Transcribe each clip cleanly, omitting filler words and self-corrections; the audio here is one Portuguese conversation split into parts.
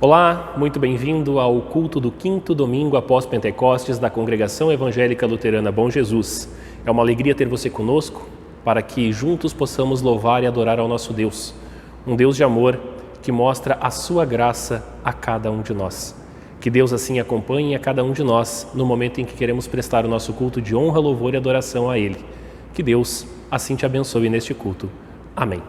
Olá, muito bem-vindo ao culto do 5º domingo após Pentecostes da Congregação Evangélica Luterana Bom Jesus. É uma alegria ter você conosco para que juntos possamos louvar e adorar ao nosso Deus, um Deus de amor que mostra a sua graça a cada um de nós. Que Deus assim acompanhe a cada um de nós no momento em que queremos prestar o nosso culto de honra, louvor e adoração a Ele. Que Deus assim te abençoe neste culto. Amém.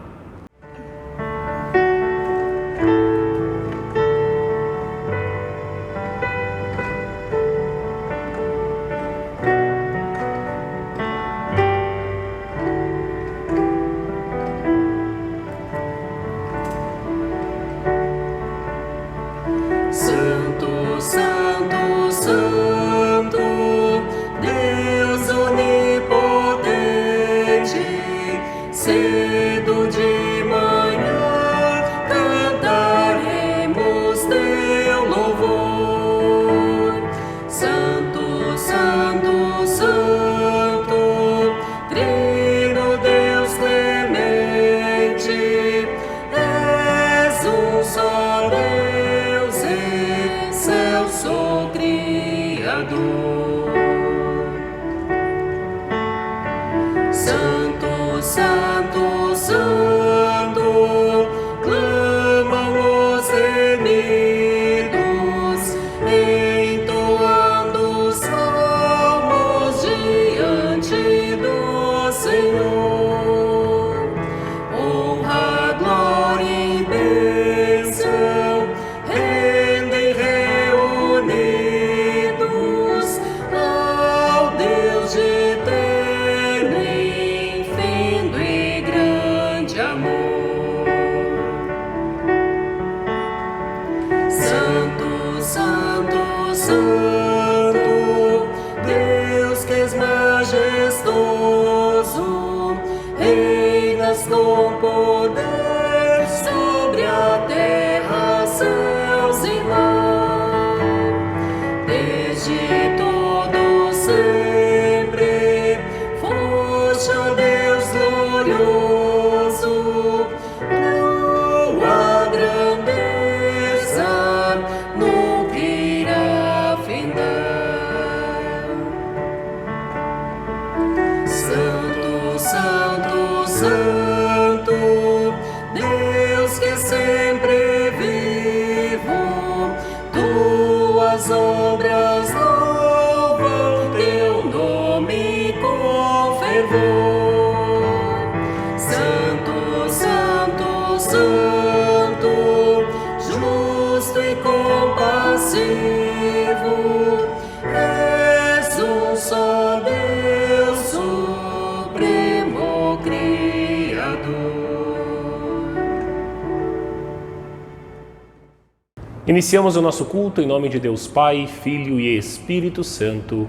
Iniciamos o nosso culto em nome de Deus Pai, Filho e Espírito Santo.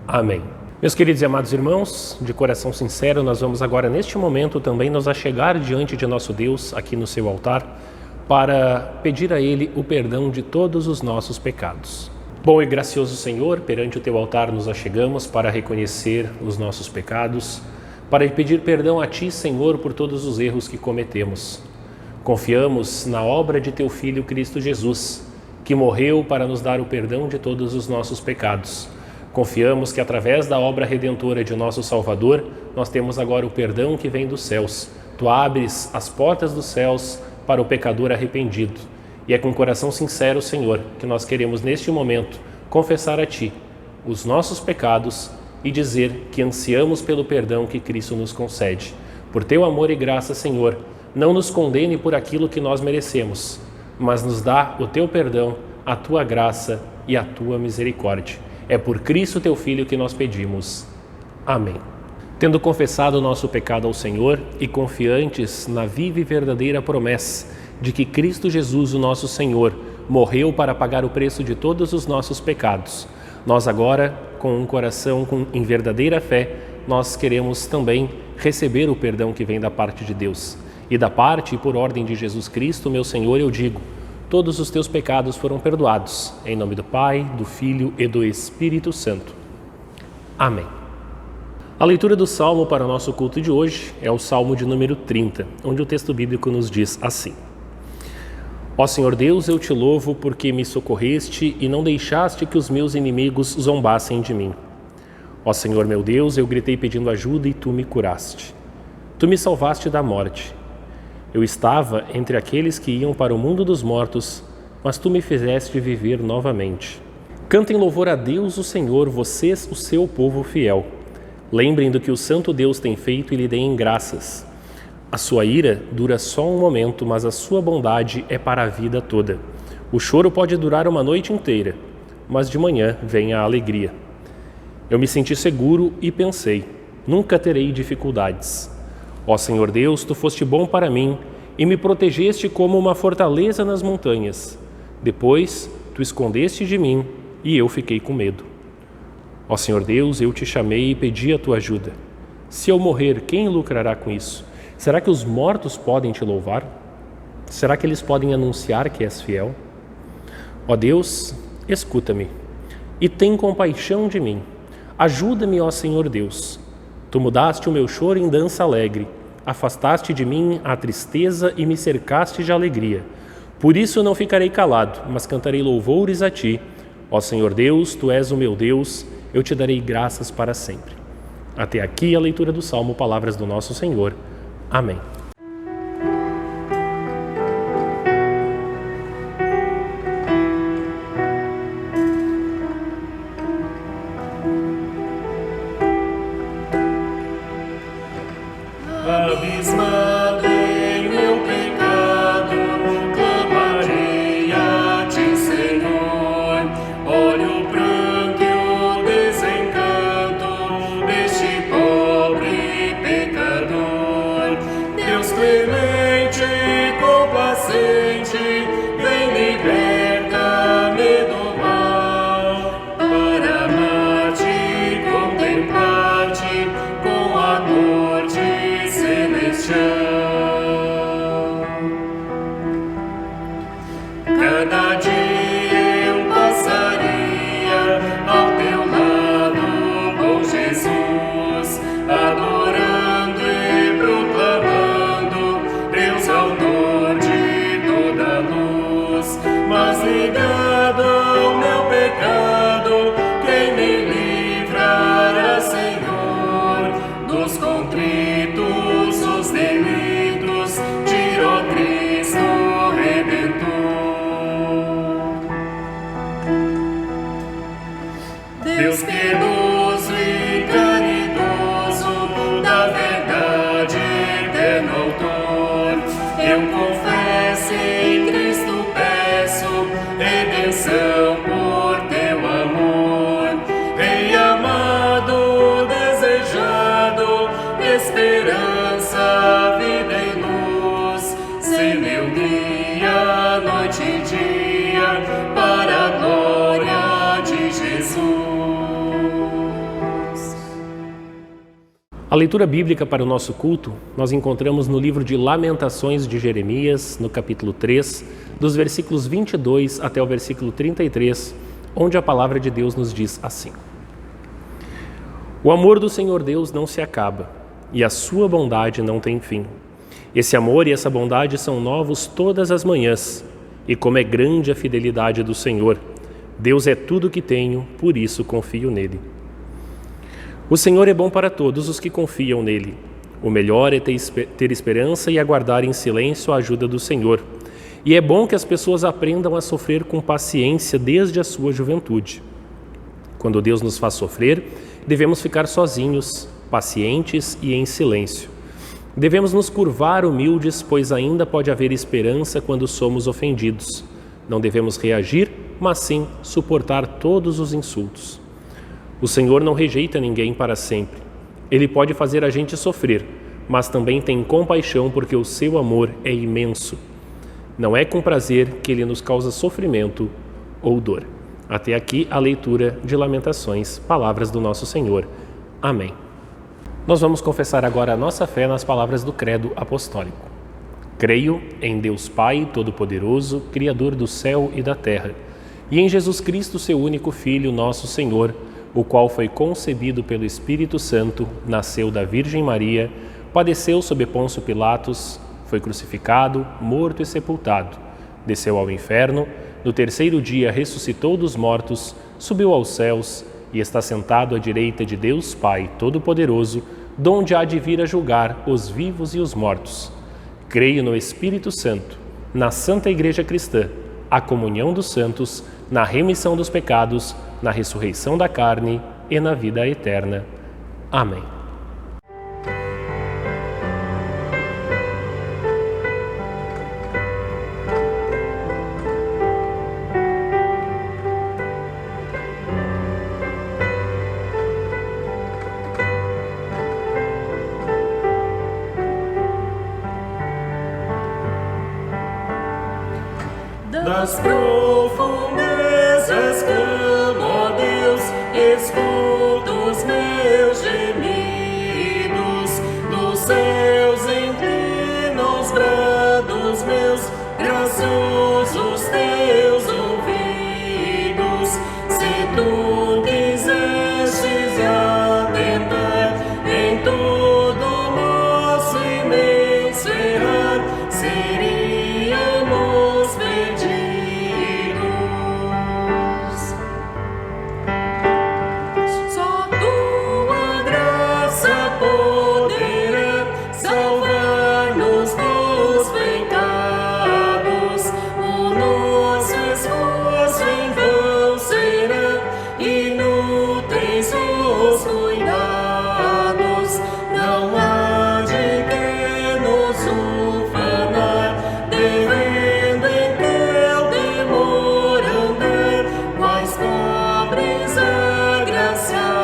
Amém. Meus queridos e amados irmãos, de coração sincero, nós vamos agora neste momento também nos achegar diante de nosso Deus aqui no seu altar para pedir a Ele o perdão de todos os nossos pecados. Bom e gracioso Senhor, perante o teu altar nos achegamos para reconhecer os nossos pecados, para pedir perdão a Ti, Senhor, por todos os erros que cometemos. Confiamos na obra de Teu Filho Cristo Jesus, que morreu para nos dar o perdão de todos os nossos pecados. Confiamos que através da obra redentora de nosso Salvador, nós temos agora o perdão que vem dos céus. Tu abres as portas dos céus para o pecador arrependido. E é com coração sincero, Senhor, que nós queremos neste momento confessar a Ti os nossos pecados e dizer que ansiamos pelo perdão que Cristo nos concede. Por Teu amor e graça, Senhor, não nos condene por aquilo que nós merecemos, mas nos dá o Teu perdão, a Tua graça e a Tua misericórdia. É por Cristo Teu Filho que nós pedimos. Amém. Tendo confessado o nosso pecado ao Senhor e confiantes na viva e verdadeira promessa de que Cristo Jesus, o nosso Senhor, morreu para pagar o preço de todos os nossos pecados, nós agora, com um coração em verdadeira fé, nós queremos também receber o perdão que vem da parte de Deus. E da parte e por ordem de Jesus Cristo, meu Senhor, eu digo: todos os teus pecados foram perdoados. Em nome do Pai, do Filho e do Espírito Santo. Amém. A leitura do Salmo para o nosso culto de hoje é o Salmo de número 30, onde o texto bíblico nos diz assim: Ó Senhor Deus, eu te louvo porque me socorreste e não deixaste que os meus inimigos zombassem de mim. Ó Senhor meu Deus, eu gritei pedindo ajuda e tu me curaste. Tu me salvaste da morte. Eu estava entre aqueles que iam para o mundo dos mortos, mas tu me fizeste viver novamente. Cantem louvor a Deus, o Senhor, vocês, o seu povo fiel. Lembrem do que o Santo Deus tem feito e lhe deem graças. A sua ira dura só um momento, mas a sua bondade é para a vida toda. O choro pode durar uma noite inteira, mas de manhã vem a alegria. Eu me senti seguro e pensei, nunca terei dificuldades. Ó Senhor Deus, tu foste bom para mim e me protegeste como uma fortaleza nas montanhas. Depois, tu escondeste de mim e eu fiquei com medo. Ó Senhor Deus, eu te chamei e pedi a tua ajuda. Se eu morrer, quem lucrará com isso? Será que os mortos podem te louvar? Será que eles podem anunciar que és fiel? Ó Deus, escuta-me e tem compaixão de mim. Ajuda-me, ó Senhor Deus. Tu mudaste o meu choro em dança alegre, afastaste de mim a tristeza e me cercaste de alegria. Por isso não ficarei calado, mas cantarei louvores a ti. Ó Senhor Deus, tu és o meu Deus, eu te darei graças para sempre. Até aqui a leitura do Salmo, palavras do nosso Senhor. Amém. Abismado em meu pecado, clamarei a ti, Senhor. Olha o pranto e o desencanto deste pobre pecador. Deus clemente e complacente, vem liberta-me do mal, para amar-te e contemplar-te com a dor de celestial. Cada dia eu passaria ao teu lado, bom Jesus, adorando e proclamando Deus, autor de toda luz. Mas ligado ao meu pecado, quem me livrará, Senhor, dos contritos, os delitos, tira, ó Cristo Redentor. Deus piedoso e caridoso, da verdade eterno autor, eu confesso em Cristo peço redenção por teu amor. Rei amado, desejado, esperança, vida e luz, ser meu dia, noite e dia, para a glória de Jesus. A leitura bíblica para o nosso culto nós encontramos no livro de Lamentações de Jeremias, no capítulo 3, dos versículos 22 até o versículo 33, onde a palavra de Deus nos diz assim: O amor do Senhor Deus não se acaba, e a sua bondade não tem fim. Esse amor e essa bondade são novos todas as manhãs, e como é grande a fidelidade do Senhor. Deus é tudo o que tenho, por isso confio nele. O Senhor é bom para todos os que confiam nele. O melhor é ter esperança e aguardar em silêncio a ajuda do Senhor. E é bom que as pessoas aprendam a sofrer com paciência desde a sua juventude. Quando Deus nos faz sofrer, devemos ficar sozinhos, pacientes e em silêncio. Devemos nos curvar humildes, pois ainda pode haver esperança quando somos ofendidos. Não devemos reagir, mas sim suportar todos os insultos. O Senhor não rejeita ninguém para sempre. Ele pode fazer a gente sofrer, mas também tem compaixão porque o seu amor é imenso. Não é com prazer que ele nos causa sofrimento ou dor. Até aqui a leitura de Lamentações, palavras do nosso Senhor. Amém. Nós vamos confessar agora a nossa fé nas palavras do Credo Apostólico. Creio em Deus Pai Todo-Poderoso, Criador do céu e da terra, e em Jesus Cristo, seu único Filho, nosso Senhor, o qual foi concebido pelo Espírito Santo, nasceu da Virgem Maria, padeceu sob Pôncio Pilatos, foi crucificado, morto e sepultado, desceu ao inferno, no terceiro dia ressuscitou dos mortos, subiu aos céus e está sentado à direita de Deus Pai Todo-Poderoso, donde há de vir a julgar os vivos e os mortos. Creio no Espírito Santo, na Santa Igreja Cristã, a comunhão dos santos, na remissão dos pecados, na ressurreição da carne e na vida eterna. Amém. Das profundezas clamo a Deus, escuta os meus gemidos, dos céus inclina os brados meus, graciosos teus ouvidos. Se tu quisestes atentar em todo o nosso imenso errar, seríamos perdidos. Só tua graça poderá salvar-nos dos pecados. O nosso esforço em vão será, inúteis os cuidados. Não há de que nos ufanar, devendo em teu temor andar, quais pobres agraciados.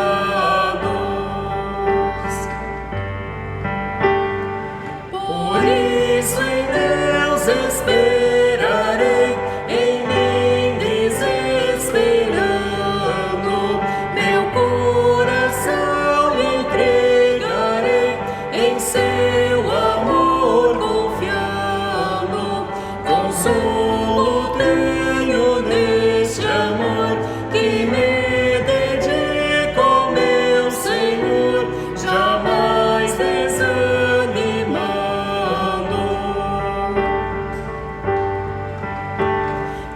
Por isso em Deus esperarei, em mim desesperando, meu coração lhe entregarei, em seu amor confiando. Consolo tenho neste amor, que me dedico, meu Senhor, jamais desanimando.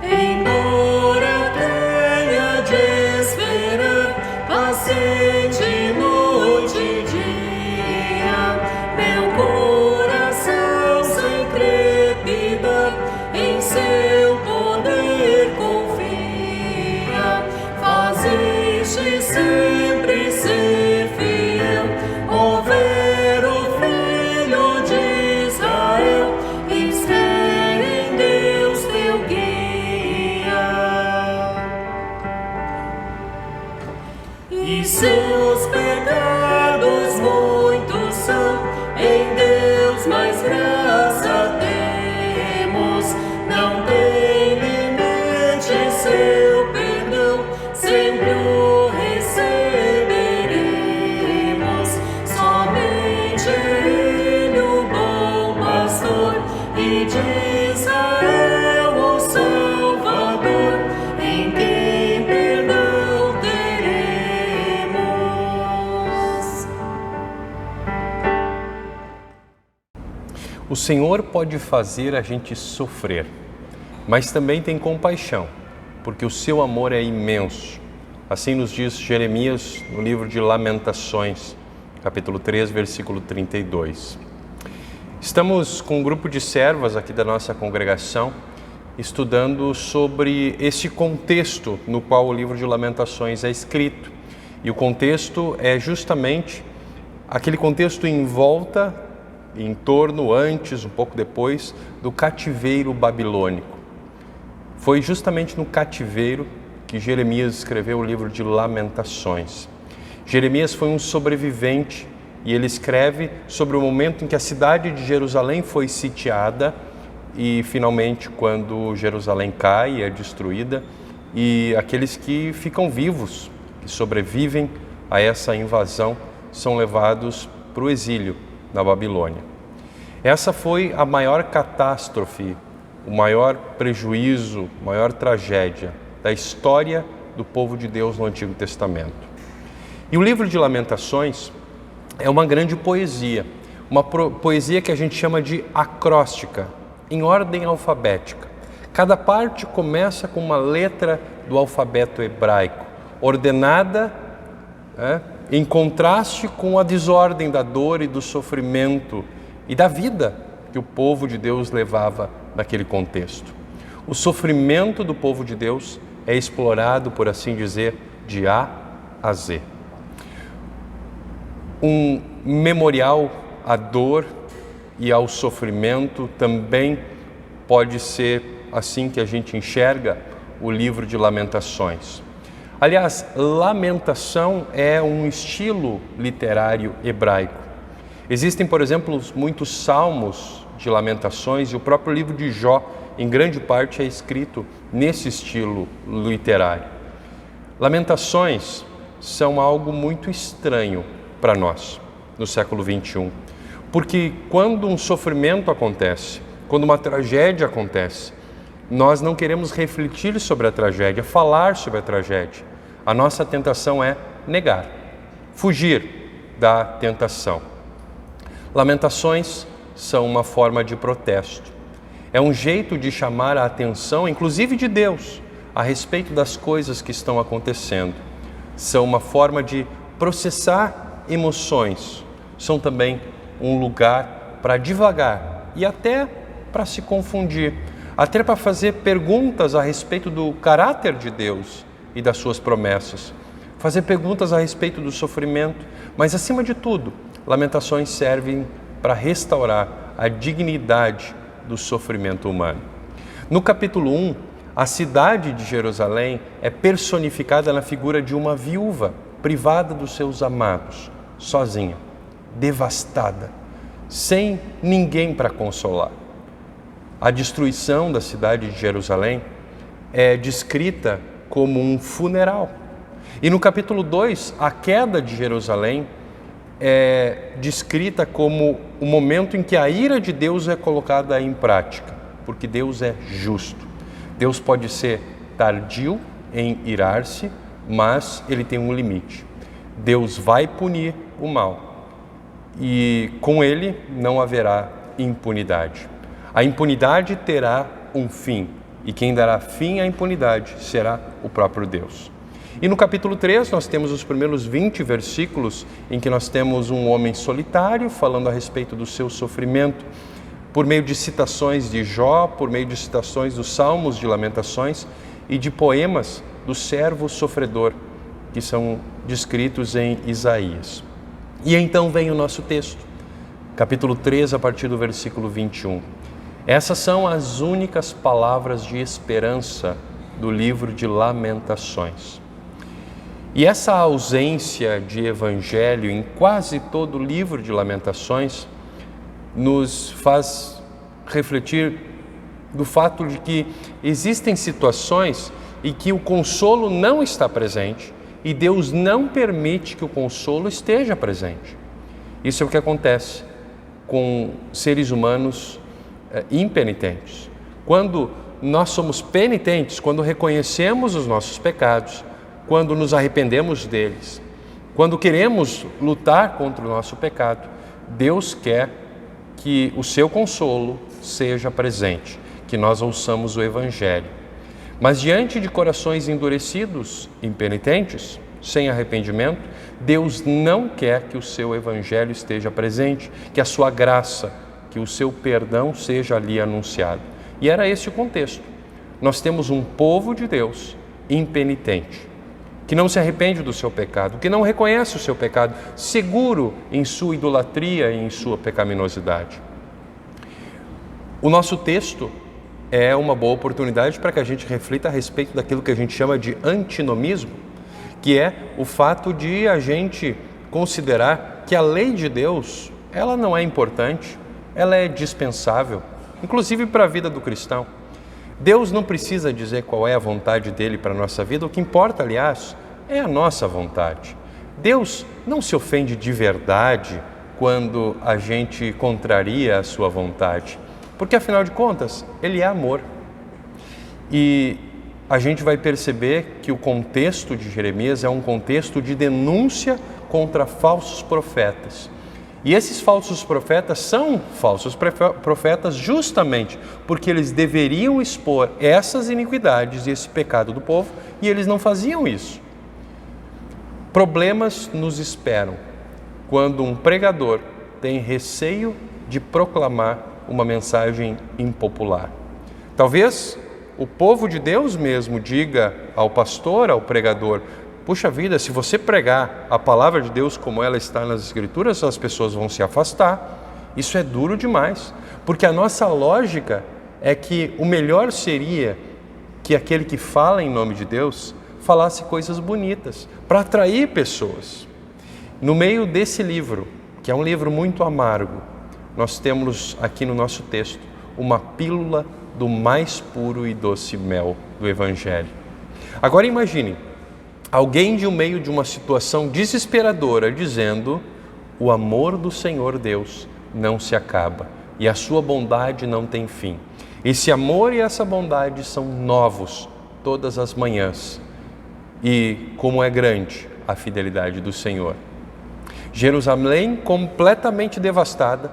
Embora tenha de esperar, paciente noite e dia, meu coração sem trepidar, em seu poder confia. Fazeste sempre ser fiel, houver o Filho de Israel, espere em Deus teu guia. E seus pecados muitos são, em Deus mais graça temos. Não tem limite seu perdão, sempre o receberemos. Somente Ele, o bom pastor, e de Israel o Salvador, em quem perdão teremos. O Senhor pode fazer a gente sofrer, mas também tem compaixão, porque o seu amor é imenso. Assim nos diz Jeremias no livro de Lamentações, capítulo 3, versículo 32. Estamos com um grupo de servas aqui da nossa congregação, estudando sobre esse contexto no qual o livro de Lamentações é escrito. E o contexto é justamente aquele contexto em volta, em torno, antes, um pouco depois, do cativeiro babilônico. Foi justamente no cativeiro que Jeremias escreveu o livro de Lamentações. Jeremias foi um sobrevivente e ele escreve sobre o momento em que a cidade de Jerusalém foi sitiada e finalmente quando Jerusalém cai e é destruída, e aqueles que ficam vivos, que sobrevivem a essa invasão, são levados para o exílio na Babilônia. Essa foi a maior catástrofe, o maior prejuízo, a maior tragédia da história do povo de Deus no Antigo Testamento. E o livro de Lamentações é uma grande poesia, uma poesia que a gente chama de acróstica, em ordem alfabética. Cada parte começa com uma letra do alfabeto hebraico, ordenada em contraste com a desordem da dor e do sofrimento e da vida que o povo de Deus levava naquele contexto. O sofrimento do povo de Deus é explorado, por assim dizer, de A a Z. Um memorial à dor e ao sofrimento também pode ser assim que a gente enxerga o livro de Lamentações. Aliás, lamentação é um estilo literário hebraico. Existem, por exemplo, muitos salmos de lamentações e o próprio livro de Jó, em grande parte, é escrito nesse estilo literário. Lamentações são algo muito estranho para nós no século XXI, porque quando um sofrimento acontece, quando uma tragédia acontece, nós não queremos refletir sobre a tragédia, falar sobre a tragédia. A nossa tentação é negar, fugir da tentação. Lamentações são uma forma de protesto. É um jeito de chamar a atenção, inclusive de Deus, a respeito das coisas que estão acontecendo. São uma forma de processar emoções. São também um lugar para divagar e até para se confundir, até para fazer perguntas a respeito do caráter de Deus e das suas promessas, fazer perguntas a respeito do sofrimento, mas acima de tudo, lamentações servem para restaurar a dignidade do sofrimento humano. No capítulo 1, a cidade de Jerusalém é personificada na figura de uma viúva privada dos seus amados, sozinha, devastada, sem ninguém para consolar. A destruição da cidade de Jerusalém é descrita como um funeral. E no capítulo 2, a queda de Jerusalém é descrita como o momento em que a ira de Deus é colocada em prática, porque Deus é justo. Deus pode ser tardio em irar-se, mas ele tem um limite. Deus vai punir o mal e com ele não haverá impunidade. A impunidade terá um fim e quem dará fim à impunidade será o próprio Deus. E no capítulo 3 nós temos os primeiros 20 versículos em que nós temos um homem solitário falando a respeito do seu sofrimento por meio de citações de Jó, por meio de citações dos Salmos de Lamentações e de poemas do servo sofredor que são descritos em Isaías. E então vem o nosso texto, capítulo 3, a partir do versículo 21. Essas são as únicas palavras de esperança do livro de Lamentações. E essa ausência de evangelho em quase todo o livro de Lamentações nos faz refletir do fato de que existem situações em que o consolo não está presente e Deus não permite que o consolo esteja presente. Isso é o que acontece com seres humanos impenitentes. Quando nós somos penitentes, quando reconhecemos os nossos pecados, quando nos arrependemos deles, quando queremos lutar contra o nosso pecado, Deus quer que o seu consolo seja presente, que nós ouçamos o Evangelho. Mas diante de corações endurecidos, impenitentes, sem arrependimento, Deus não quer que o seu Evangelho esteja presente, que a sua graça, que o seu perdão seja ali anunciado. E era esse o contexto. Nós temos um povo de Deus impenitente, que não se arrepende do seu pecado, que não reconhece o seu pecado, seguro em sua idolatria e em sua pecaminosidade. O nosso texto é uma boa oportunidade para que a gente reflita a respeito daquilo que a gente chama de antinomismo, que é o fato de a gente considerar que a lei de Deus, ela não é importante, ela é dispensável, inclusive para a vida do cristão. Deus não precisa dizer qual é a vontade dele para a nossa vida, o que importa, aliás, é a nossa vontade. Deus não se ofende de verdade quando a gente contraria a sua vontade, porque afinal de contas, ele é amor. E a gente vai perceber que o contexto de Jeremias é um contexto de denúncia contra falsos profetas. E esses falsos profetas são falsos profetas justamente porque eles deveriam expor essas iniquidades e esse pecado do povo e eles não faziam isso. Problemas nos esperam quando um pregador tem receio de proclamar uma mensagem impopular. Talvez o povo de Deus mesmo diga ao pastor, ao pregador: puxa vida, se você pregar a palavra de Deus como ela está nas Escrituras, as pessoas vão se afastar. Isso é duro demais, porque a nossa lógica é que o melhor seria que aquele que fala em nome de Deus falasse coisas bonitas, para atrair pessoas. No meio desse livro, que é um livro muito amargo, nós temos aqui no nosso texto uma pílula do mais puro e doce mel do Evangelho. Agora imagine alguém de meio de uma situação desesperadora dizendo: o amor do Senhor Deus não se acaba e a sua bondade não tem fim. Esse amor e essa bondade são novos todas as manhãs. E como é grande a fidelidade do Senhor. Jerusalém completamente devastada,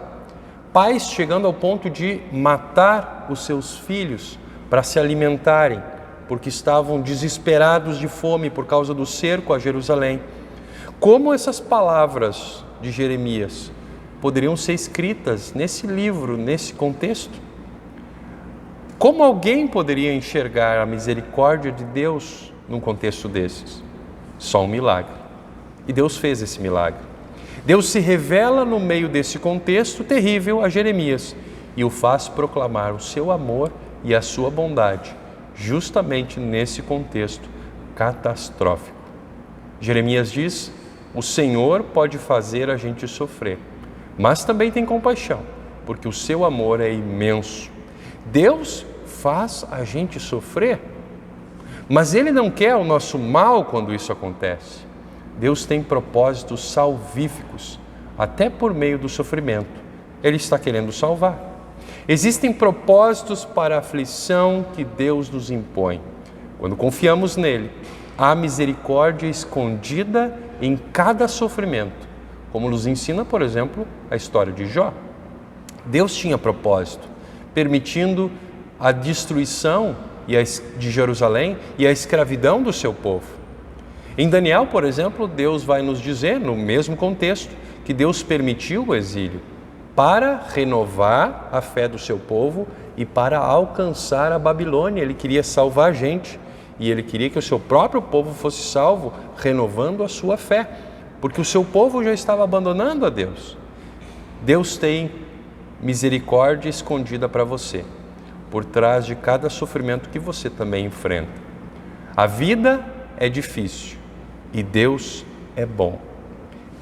pais chegando ao ponto de matar os seus filhos para se alimentarem, porque estavam desesperados de fome por causa do cerco a Jerusalém. Como essas palavras de Jeremias poderiam ser escritas nesse livro, nesse contexto? Como alguém poderia enxergar a misericórdia de Deus num contexto desses? Só um milagre. E Deus fez esse milagre. Deus se revela no meio desse contexto terrível a Jeremias e o faz proclamar o seu amor e a sua bondade, justamente nesse contexto catastrófico. Jeremias diz: o Senhor pode fazer a gente sofrer, mas também tem compaixão, porque o seu amor é imenso. Deus faz a gente sofrer, mas Ele não quer o nosso mal quando isso acontece. Deus tem propósitos salvíficos, até por meio do sofrimento. Ele está querendo salvar. Existem propósitos para a aflição que Deus nos impõe. Quando confiamos nele, há misericórdia escondida em cada sofrimento, como nos ensina, por exemplo, a história de Jó. Deus tinha propósito, permitindo a destruição de Jerusalém e a escravidão do seu povo. Em Daniel, por exemplo, Deus vai nos dizer, no mesmo contexto, que Deus permitiu o exílio para renovar a fé do seu povo e para alcançar a Babilônia. Ele queria salvar a gente e ele queria que o seu próprio povo fosse salvo, renovando a sua fé, porque o seu povo já estava abandonando a Deus. Deus tem misericórdia escondida para você, por trás de cada sofrimento que você também enfrenta. A vida é difícil e Deus é bom.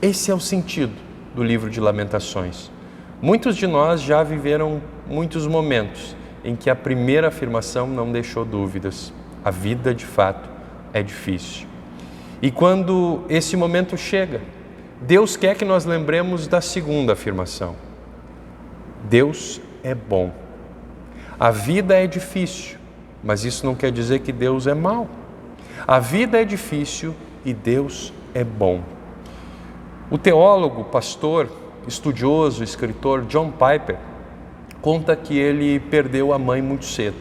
Esse é o sentido do livro de Lamentações. Muitos de nós já viveram muitos momentos em que a primeira afirmação não deixou dúvidas. A vida, de fato, é difícil. E quando esse momento chega, Deus quer que nós lembremos da segunda afirmação. Deus é bom. A vida é difícil, mas isso não quer dizer que Deus é mau. A vida é difícil e Deus é bom. O teólogo, pastor, estudioso, escritor John Piper conta que ele perdeu a mãe muito cedo.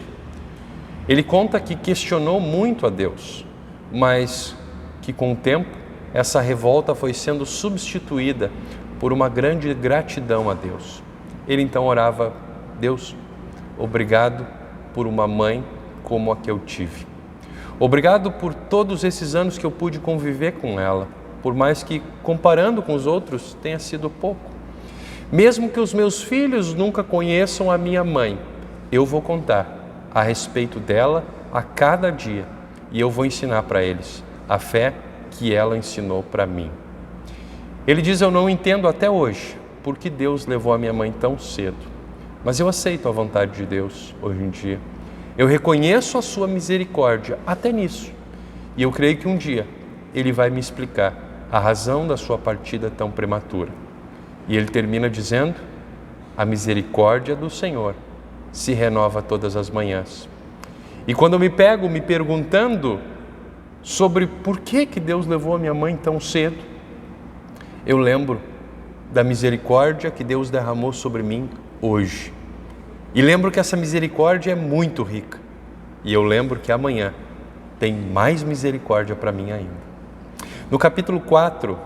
Ele conta que questionou muito a Deus, mas que com o tempo essa revolta foi sendo substituída por uma grande gratidão a Deus. Ele então orava: Deus, obrigado por uma mãe como a que eu tive. Obrigado por todos esses anos que eu pude conviver com ela, por mais que, comparando com os outros, tenha sido pouco. Mesmo que os meus filhos nunca conheçam a minha mãe, eu vou contar a respeito dela a cada dia e eu vou ensinar para eles a fé que ela ensinou para mim. Ele diz: eu não entendo até hoje por que Deus levou a minha mãe tão cedo, mas eu aceito a vontade de Deus hoje em dia. Eu reconheço a sua misericórdia até nisso e eu creio que um dia Ele vai me explicar a razão da sua partida tão prematura. E ele termina dizendo: a misericórdia do Senhor se renova todas as manhãs. E quando eu me pego me perguntando sobre por que Deus levou a minha mãe tão cedo, eu lembro da misericórdia que Deus derramou sobre mim hoje. E lembro que essa misericórdia é muito rica. E eu lembro que amanhã tem mais misericórdia para mim ainda. No capítulo 4,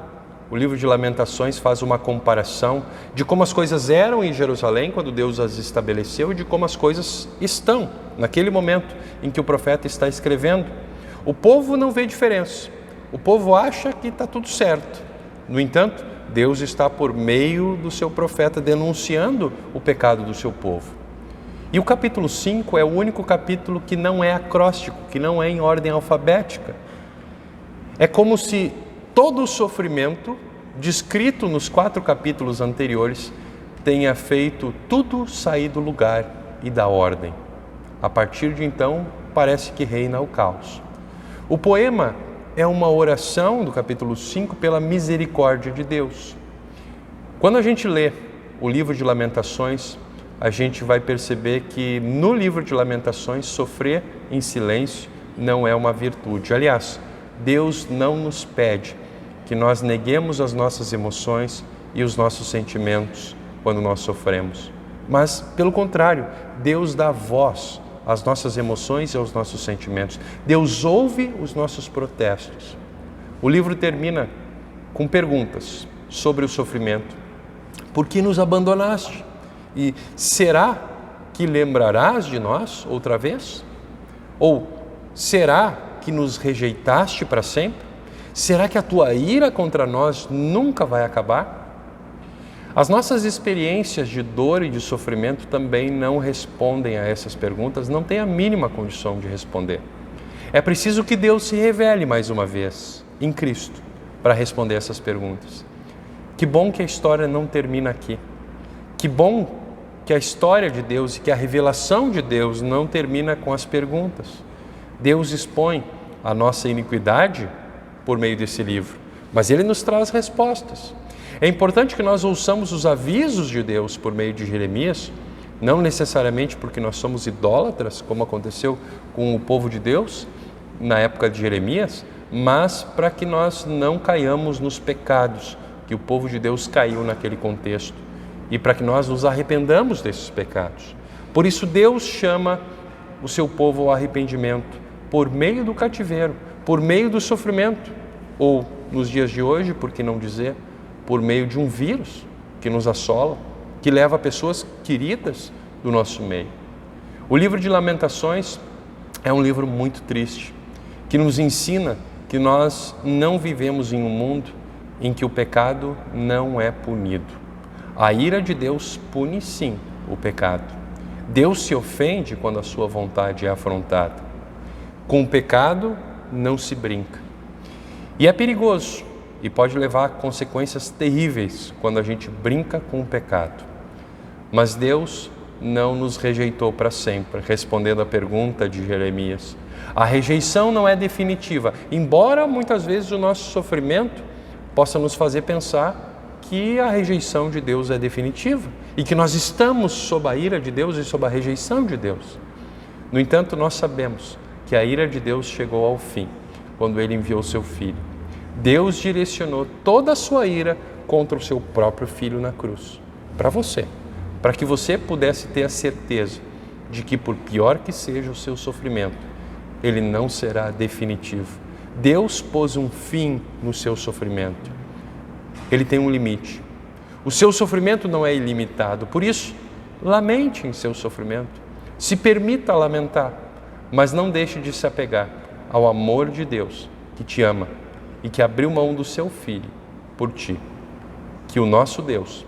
o livro de Lamentações faz uma comparação de como as coisas eram em Jerusalém quando Deus as estabeleceu e de como as coisas estão naquele momento em que o profeta está escrevendo. O povo não vê diferença. O povo acha que está tudo certo. No entanto, Deus está por meio do seu profeta denunciando o pecado do seu povo. E o capítulo 5 é o único capítulo que não é acróstico, que não é em ordem alfabética. É como se todo o sofrimento descrito nos 4 capítulos anteriores tenha feito tudo sair do lugar e da ordem. A partir de então, parece que reina o caos. O poema é uma oração do capítulo 5 pela misericórdia de Deus. Quando a gente lê o livro de Lamentações, a gente vai perceber que no livro de Lamentações, sofrer em silêncio não é uma virtude. Aliás, Deus não nos pede que nós neguemos as nossas emoções e os nossos sentimentos quando nós sofremos. Mas, pelo contrário, Deus dá voz às nossas emoções e aos nossos sentimentos. Deus ouve os nossos protestos. O livro termina com perguntas sobre o sofrimento. Por que nos abandonaste? E será que lembrarás de nós outra vez? Ou será que nos rejeitaste para sempre? Será que a tua ira contra nós nunca vai acabar? As nossas experiências de dor e de sofrimento também não respondem a essas perguntas, não têm a mínima condição de responder. É preciso que Deus se revele mais uma vez em Cristo para responder essas perguntas. Que bom que a história não termina aqui. Que bom que a história de Deus e que a revelação de Deus não termina com as perguntas. Deus expõe a nossa iniquidade por meio desse livro, mas Ele nos traz respostas. É importante que nós ouçamos os avisos de Deus por meio de Jeremias, não necessariamente porque nós somos idólatras, como aconteceu com o povo de Deus na época de Jeremias, mas para que nós não caiamos nos pecados que o povo de Deus caiu naquele contexto e para que nós nos arrependamos desses pecados. Por isso Deus chama o seu povo ao arrependimento por meio do cativeiro, por meio do sofrimento, ou nos dias de hoje, por que não dizer, por meio de um vírus que nos assola, que leva pessoas queridas do nosso meio. O livro de Lamentações é um livro muito triste, que nos ensina que nós não vivemos em um mundo em que o pecado não é punido. A ira de Deus pune sim o pecado. Deus se ofende quando a sua vontade é afrontada. Com o pecado não se brinca. E é perigoso e pode levar a consequências terríveis quando a gente brinca com o pecado. Mas Deus não nos rejeitou para sempre, respondendo à pergunta de Jeremias. A rejeição não é definitiva, embora muitas vezes o nosso sofrimento possa nos fazer pensar que a rejeição de Deus é definitiva e que nós estamos sob a ira de Deus e sob a rejeição de Deus. No entanto, nós sabemos que a ira de Deus chegou ao fim quando Ele enviou seu Filho. Deus direcionou toda a sua ira contra o seu próprio Filho na cruz, para você, para que você pudesse ter a certeza de que, por pior que seja o seu sofrimento, ele não será definitivo. Deus pôs um fim no seu sofrimento. Ele tem um limite. O seu sofrimento não é ilimitado, por isso, lamente em seu sofrimento. Se permita lamentar, mas não deixe de se apegar ao amor de Deus, que te ama e que abriu mão do seu Filho por ti. Que o nosso Deus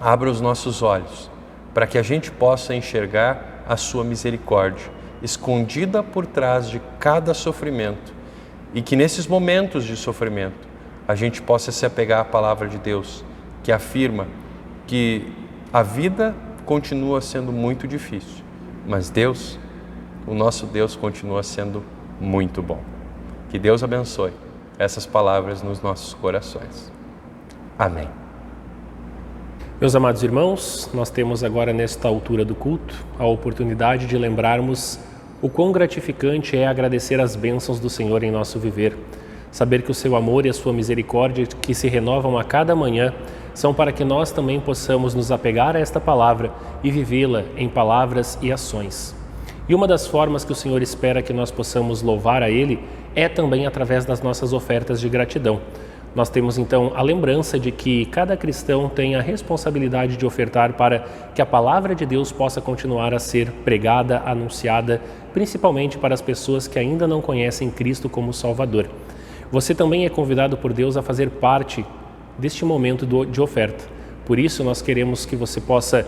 abra os nossos olhos para que a gente possa enxergar a sua misericórdia escondida por trás de cada sofrimento e que nesses momentos de sofrimento a gente possa se apegar à palavra de Deus, que afirma que a vida continua sendo muito difícil, mas Deus, o nosso Deus, continua sendo muito bom. Que Deus abençoe essas palavras nos nossos corações. Amém. Meus amados irmãos, nós temos agora nesta altura do culto a oportunidade de lembrarmos o quão gratificante é agradecer as bênçãos do Senhor em nosso viver. Saber que o seu amor e a sua misericórdia, que se renovam a cada manhã, são para que nós também possamos nos apegar a esta palavra e vivê-la em palavras e ações. E uma das formas que o Senhor espera que nós possamos louvar a Ele é também através das nossas ofertas de gratidão. Nós temos então a lembrança de que cada cristão tem a responsabilidade de ofertar para que a palavra de Deus possa continuar a ser pregada, anunciada, principalmente para as pessoas que ainda não conhecem Cristo como Salvador. Você também é convidado por Deus a fazer parte deste momento de oferta. Por isso, nós queremos que você possa,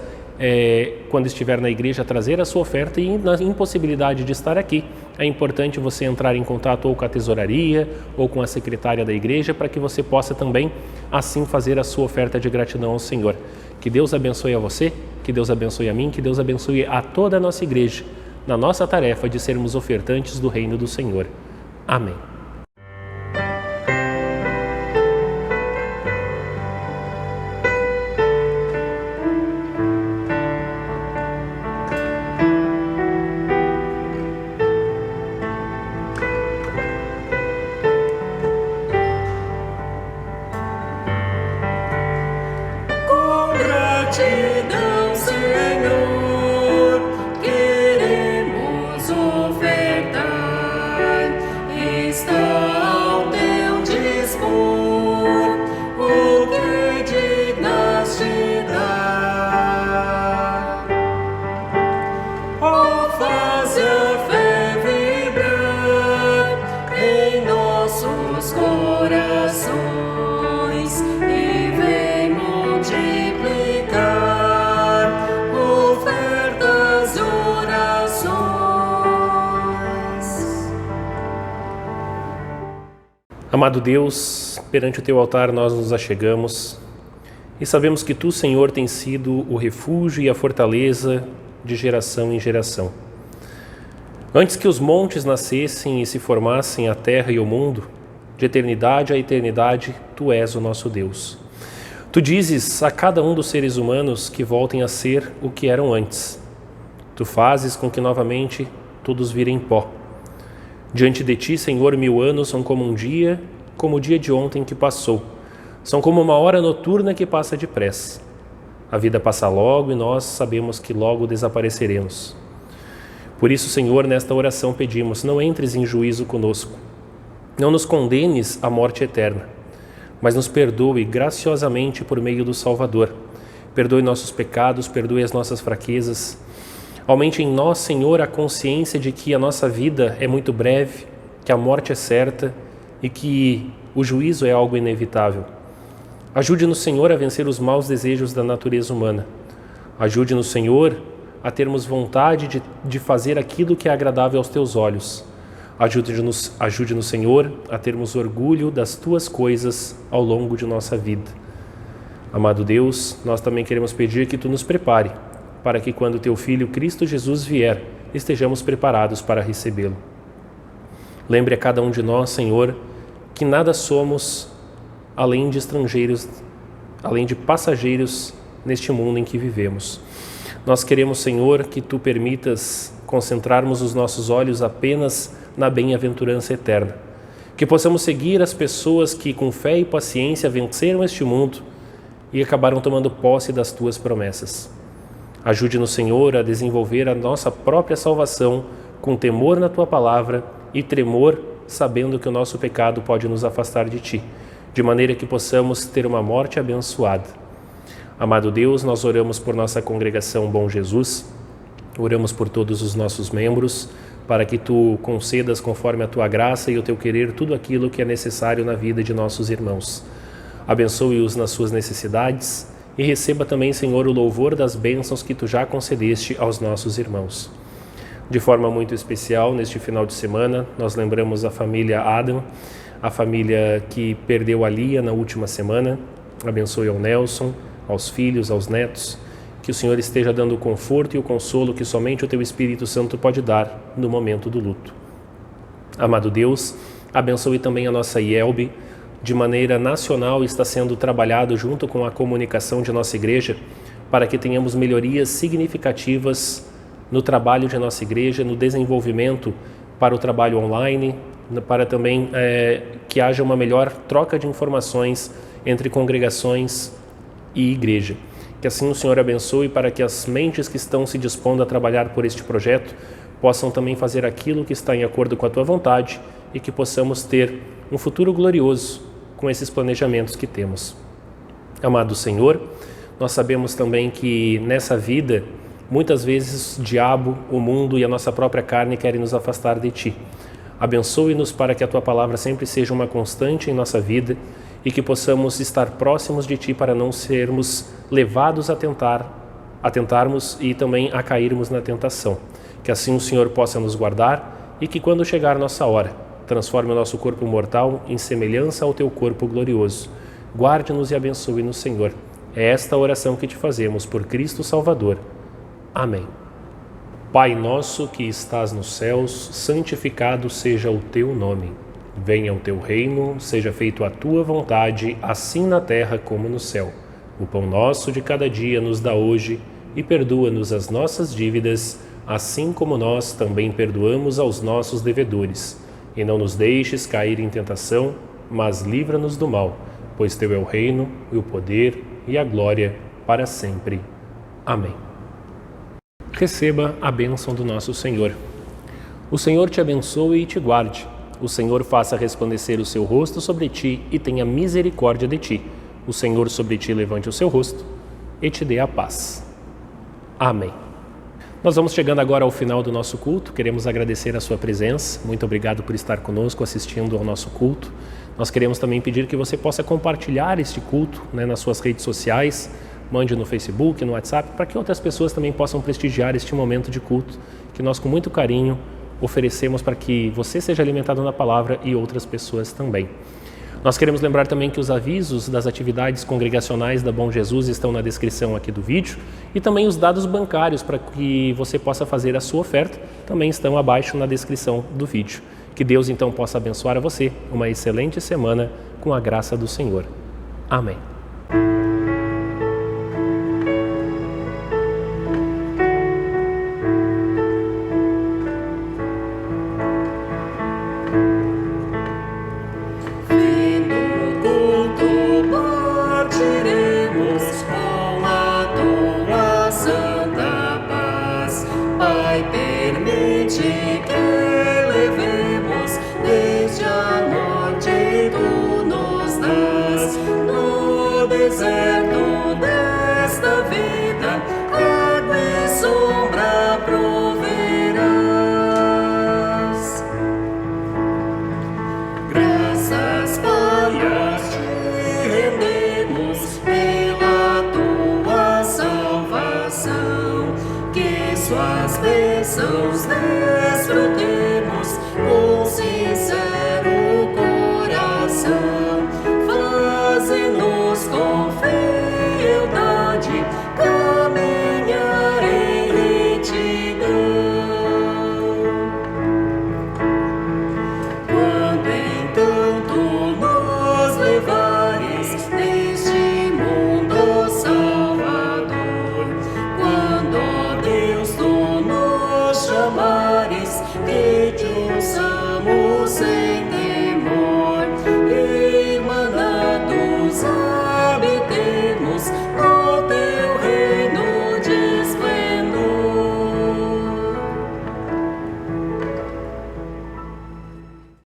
quando estiver na igreja, trazer a sua oferta, e na impossibilidade de estar aqui, é importante você entrar em contato ou com a tesouraria ou com a secretária da igreja para que você possa também, assim, fazer a sua oferta de gratidão ao Senhor. Que Deus abençoe a você, que Deus abençoe a mim, que Deus abençoe a toda a nossa igreja, na nossa tarefa de sermos ofertantes do reino do Senhor. Amém. Gratidão, Senhor, queremos ofertar, está ao teu dispor, o que dignas-te dar. Oh, faz a fé vibrar em nossos corações e vem multiplicar ofertas e orações. Amado Deus, perante o Teu altar nós nos achegamos e sabemos que Tu, Senhor, tens sido o refúgio e a fortaleza de geração em geração. Antes que os montes nascessem e se formassem a terra e o mundo, de eternidade a eternidade, Tu és o nosso Deus. Tu dizes a cada um dos seres humanos que voltem a ser o que eram antes. Tu fazes com que novamente todos virem pó. Diante de Ti, Senhor, 1000 anos são como um dia, como o dia de ontem que passou. São como uma hora noturna que passa depressa. A vida passa logo e nós sabemos que logo desapareceremos. Por isso, Senhor, nesta oração pedimos, não entres em juízo conosco. Não nos condenes à morte eterna, mas nos perdoe graciosamente por meio do Salvador. Perdoe nossos pecados, perdoe as nossas fraquezas. Aumente em nós, Senhor, a consciência de que a nossa vida é muito breve, que a morte é certa e que o juízo é algo inevitável. Ajude-nos, Senhor, a vencer os maus desejos da natureza humana. Ajude-nos, Senhor, a termos vontade de fazer aquilo que é agradável aos Teus olhos. Ajude-nos, Senhor, a termos orgulho das Tuas coisas ao longo de nossa vida. Amado Deus, nós também queremos pedir que Tu nos prepare, para que quando Teu Filho Cristo Jesus vier, estejamos preparados para recebê-lo. Lembre a cada um de nós, Senhor, que nada somos além de estrangeiros, além de passageiros neste mundo em que vivemos. Nós queremos, Senhor, que Tu permitas concentrarmos os nossos olhos apenas na bem-aventurança eterna. Que possamos seguir as pessoas que com fé e paciência venceram este mundo e acabaram tomando posse das Tuas promessas. Ajude-nos, Senhor, a desenvolver a nossa própria salvação com temor na Tua palavra e tremor, sabendo que o nosso pecado pode nos afastar de Ti, de maneira que possamos ter uma morte abençoada. Amado Deus, nós oramos por nossa congregação Bom Jesus, oramos por todos os nossos membros, para que Tu concedas conforme a Tua graça e o Teu querer tudo aquilo que é necessário na vida de nossos irmãos. Abençoe-os nas suas necessidades e receba também, Senhor, o louvor das bênçãos que Tu já concedeste aos nossos irmãos. De forma muito especial, neste final de semana, nós lembramos a família Adam, a família que perdeu a Lia na última semana. Abençoe ao Nelson, aos filhos, aos netos, que o Senhor esteja dando o conforto e o consolo que somente o Teu Espírito Santo pode dar no momento do luto. Amado Deus, abençoe também a nossa IELB. De maneira nacional está sendo trabalhado junto com a comunicação de nossa igreja para que tenhamos melhorias significativas no trabalho de nossa igreja, no desenvolvimento para o trabalho online, para também que haja uma melhor troca de informações entre congregações e igreja. Que assim o Senhor abençoe para que as mentes que estão se dispondo a trabalhar por este projeto possam também fazer aquilo que está em acordo com a Tua vontade e que possamos ter um futuro glorioso com esses planejamentos que temos. Amado Senhor, nós sabemos também que nessa vida, muitas vezes o diabo, o mundo e a nossa própria carne querem nos afastar de Ti. Abençoe-nos para que a Tua palavra sempre seja uma constante em nossa vida e que possamos estar próximos de Ti para não sermos levados a tentarmos e também a cairmos na tentação. Que assim o Senhor possa nos guardar e que quando chegar nossa hora, transforme o nosso corpo mortal em semelhança ao Teu corpo glorioso. Guarde-nos e abençoe-nos, Senhor. É esta oração que Te fazemos por Cristo Salvador. Amém. Pai nosso que estás nos céus, santificado seja o Teu nome. Venha o Teu reino, seja feita a Tua vontade, assim na terra como no céu. O pão nosso de cada dia nos dá hoje e perdoa-nos as nossas dívidas, assim como nós também perdoamos aos nossos devedores. E não nos deixes cair em tentação, mas livra-nos do mal, pois Teu é o reino, e o poder e a glória para sempre. Amém. Receba a bênção do nosso Senhor. O Senhor te abençoe e te guarde. O Senhor faça resplandecer o seu rosto sobre ti e tenha misericórdia de ti. O Senhor sobre ti levante o seu rosto e te dê a paz. Amém. Nós vamos chegando agora ao final do nosso culto. Queremos agradecer a sua presença. Muito obrigado por estar conosco assistindo ao nosso culto. Nós queremos também pedir que você possa compartilhar este culto nas suas redes sociais. Mande no Facebook, no WhatsApp, para que outras pessoas também possam prestigiar este momento de culto que nós com muito carinho oferecemos para que você seja alimentado na palavra e outras pessoas também. Nós queremos lembrar também que os avisos das atividades congregacionais da Bom Jesus estão na descrição aqui do vídeo e também os dados bancários para que você possa fazer a sua oferta também estão abaixo na descrição do vídeo. Que Deus então possa abençoar a você uma excelente semana com a graça do Senhor. Amém.